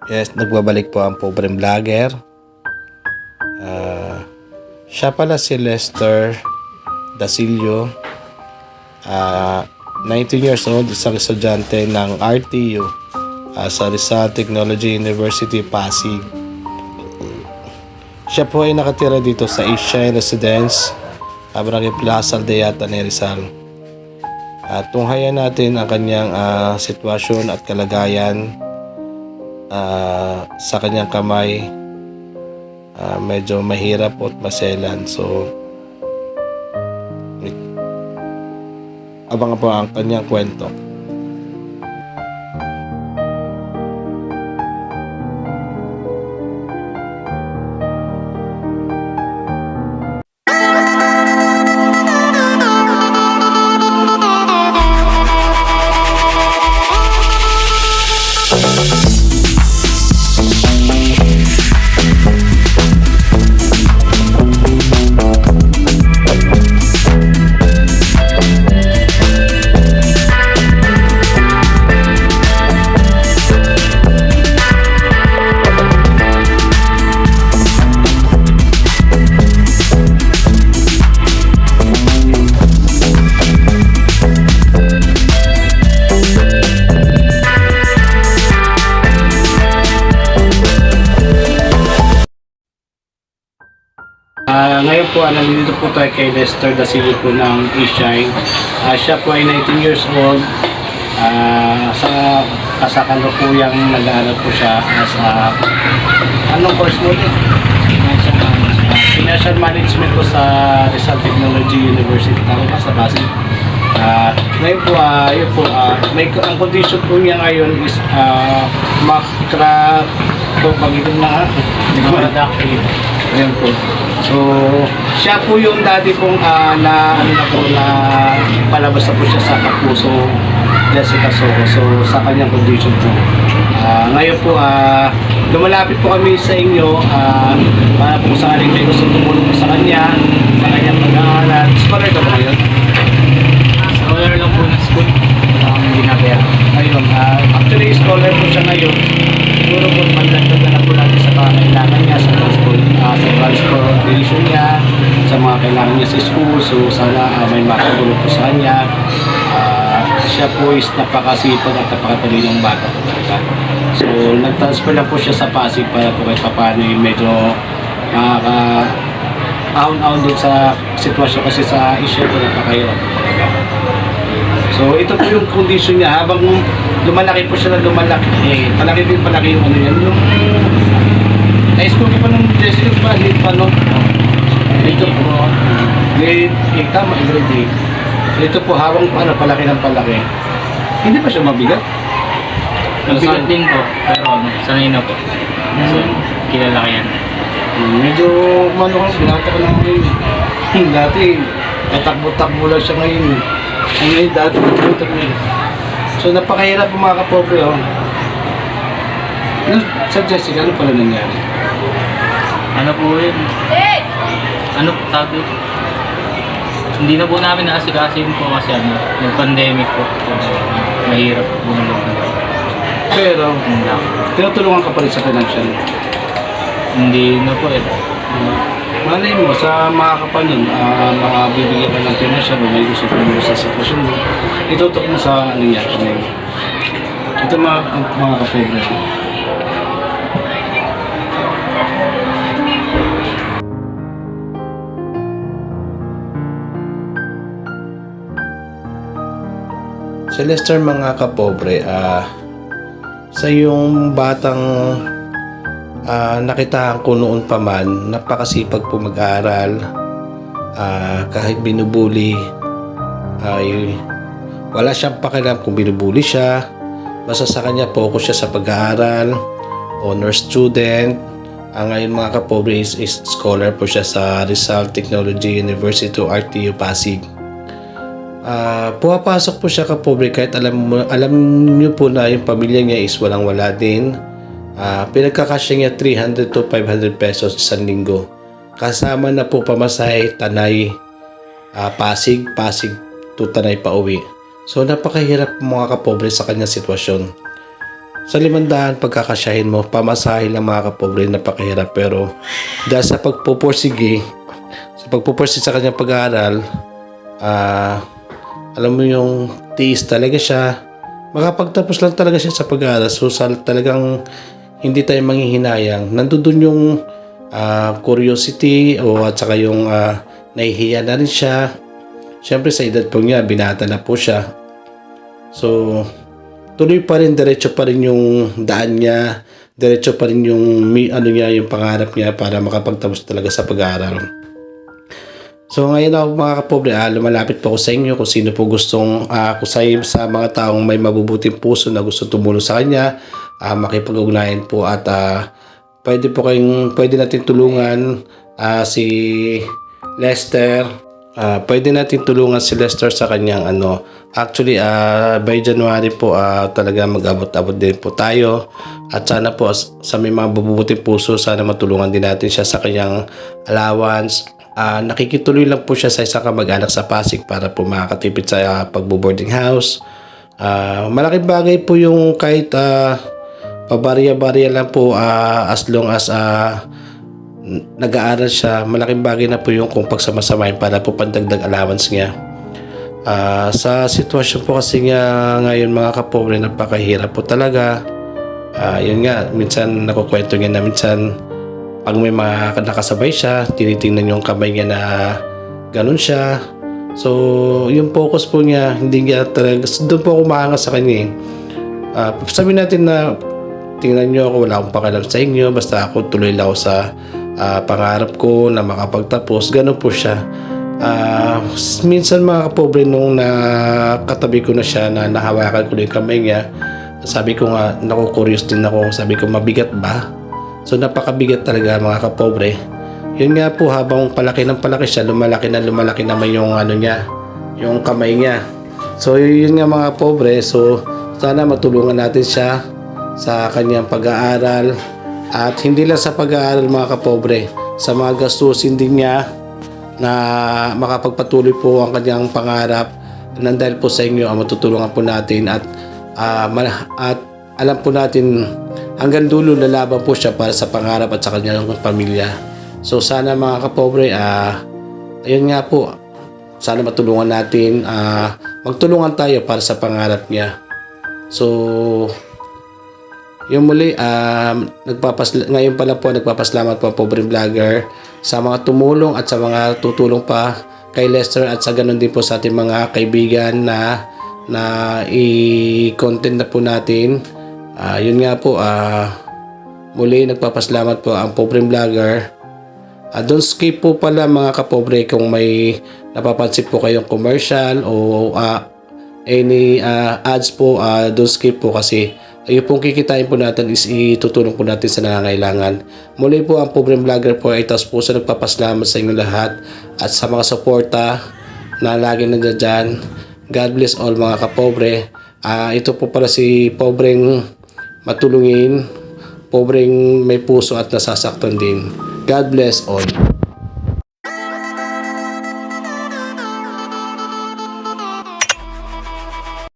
Yes, nagbabalik po ang pobreng vlogger. Siya pala si Lester Dasilio. 19 years old, isang estudyante ng RTU sa Rizal Technology University, Pasig. Siya po ay nakatira dito sa Asian Residence, Barangay Plaza Aldeata ni Rizal. At tunghayan natin ang kanyang sitwasyon at kalagayan sa kanyang kamay. Medyo mahirap at maselan. So, abangan po ang kanyang kwento. Ngayon po, nandito po tayo kay Lester Dasilio po ng Ishine. Siya po ay 19 years old. Sa kasakalukuyang nag-aaral po siya sa anong course mo ulit? Financial Management po sa Rizal Technology University. Tama ba sa Pasig? Ngayon po, yun po, ang condition po niya ngayon is magitom na ayan po. So, siya po yung dati pong na palabas na po siya sa Kapuso Jessica Soho. So, sa kanyang condition po. Ngayon po, lumalapit po kami sa inyo para kung sakaling may gusto tumulong po sa kanya, sa kanyang pag-aaral. Scholar ka ba ngayon? Scholar lang po ng school. Wala kami ginagawa. Ayun, actually scholar po siya ngayon. Siguro po magdagdagan na po natin sa kailangan niya sa transportation niya, sa mga kailangan niya sa school. So sana may makatulong po sa kanya. Siya po is napakasipag at napakatalinong bata po talaga. So nag-transfer lang po siya sa Pasig para po kahit paano medyo ahon-ahon din sa sitwasyon kasi sa issue po napakahirap po talaga. So ito po yung condition niya habang lumalaki po siya na lumalaki. Palaki yung ano yan. Yung high school ko pa nung Jessica pa, late pa no? Ito po, grade 8 tama, grade 8. Ito po habang paano, palaki ng palaki. Hindi pa siya mabigat? Masakit din po, pero sanay na po. So, kilala ko yan. Medyo umano ka, binata ka na ngayon. Dati, tatakbo-takbo lang siya ngayon. Ngayon dati, nagpunta ngayon. So napakahirap po mga kapobre. Sa Jessica, ano pala nangyari? Ano po yun? Ano po tawag yun? Hindi na po namin naasikasin po kasi yung pandemic po. Mahirap bumulong. Pero, tinutulungan ka pa rin sa financial. Hindi na po eh. Malay mo, sa mga kapanin, mga bibigyan ka ng financial, may gusto mo sa sitwasyon mo, itutok mo sa nangyari ngayon. Ito mga kapobre. Si Lester mga kapobre, sa yung batang nakitaan ko noon pa man, napakasipag po mag-aaral. Kahit binubuli, ay wala siyang pakialam kung binubuli siya. Basta sa kanya, focus siya sa pag-aaral. Honor student. Ngayon mga kapobre is scholar po siya sa Rizal Technology University RTU Pasig. Pumapasok po siya kapobre kahit alam niyo po na yung pamilya niya is walang-wala din. Pinagkakasya niya 300 to 500 pesos isang linggo. Kasama na po pamasahe Tanay, Pasig to Tanay pa uwi. So napakahirap mga kapobre sa kanyang sitwasyon. sa 500 pagkakasyahin mo, pamasahe lang mga kapobre, napakahirap. Pero dahil sa pagpupursige, sa kanyang pag-aaral, alam mo yung tiis talaga siya, makapagtapos lang talaga siya sa pag-aaral. So talagang hindi tayo manghihinayang. Nandun yung curiosity at saka yung nahihiya na rin siya. Siyempre sa edad po niya, binata na po siya. So tuloy pa rin, diretso pa rin yung daan niya, diretso pa rin yung yung pangarap niya para makapagtapos talaga sa pag-aaral. So ngayon ako mga kapobre, lumalapit po ako sa inyo kung sino po gustong sa mga taong may mabubuting puso na gusto tumulong sa kanya, makipag-ugnayan po at pwede natin tulungan si Lester. Pwede natin tulungan si Lester sa kanyang actually by January po talaga mag-abot-abot din po tayo at sana po sa may mga mabubuting puso, sana matulungan din natin siya sa kanyang allowance. Nakikituloy lang po siya sa isang kamag-anak sa Pasig para po makakatipid sa pagbo-boarding house. Malaking bagay po yung kahit pabarya-barya lang po as long as nag-aaral siya. Malaking bagay na po yung kung pagsamasamahin para po pandagdag allowance niya. Sa sitwasyon po kasi nga ngayon mga kapobre, napakahirap po talaga. Yun nga, minsan nakukwento niya na minsan pag may mga nakasabay siya, tinitingnan yung kamay niya na ganun siya. So yung focus po niya, hindi niya talaga, doon po ako maangas sa kanya. Sabihin natin na tingnan niyo ako, wala akong pakialam sa inyo, basta ako tuloy lang ako sa pangarap ko na makapagtapos. Ganun po siya. Minsan mga kapobre, nung nakatabi ko na siya, na nahawakan ko na yung kamay niya, sabi ko nga, naku-curious din ako, sabi ko, mabigat ba? So napakabigat talaga mga kapobre. Yun nga po, habang palaki ng palaki siya, lumalaki naman yung niya, yung kamay niya. So yun nga mga kapobre, so sana matulungan natin siya sa kanyang pag-aaral. At hindi lang sa pag-aaral mga kapobre, sa mga gastusin din niya na makapagpatuloy po ang kanyang pangarap. Nandahil po sa inyo, matutulungan po natin at alam po natin hanggang dulo lalaban po siya para sa pangarap at sa kanyang pamilya. So sana mga kapobre, ayun nga po, sana matulungan natin, magtulungan tayo para sa pangarap niya. So yung muli, ngayon pa lang po nagpapasalamat po ang Pobreng Vlogger sa mga tumulong at sa mga tutulong pa kay Lester at sa ganun din po sa ating mga kaibigan na i-content na po natin. Yun nga po, muli nagpapasalamat po ang Pobreng Vlogger. Don't skip po pala mga kapobre kung may napapansin po kayong commercial o any ads po, don't skip po kasi yung pong kikitain po natin is itutulong po natin sa nangangailangan. Muli po ang Pobreng Vlogger po ay taos puso nagpapasalamat sa inyo lahat at sa mga suporta na lagi nandiyan dyan. God bless all mga kapobre. Ito po para si Pobreng matulungin, pobreng may puso at nasasaktan din. God bless all.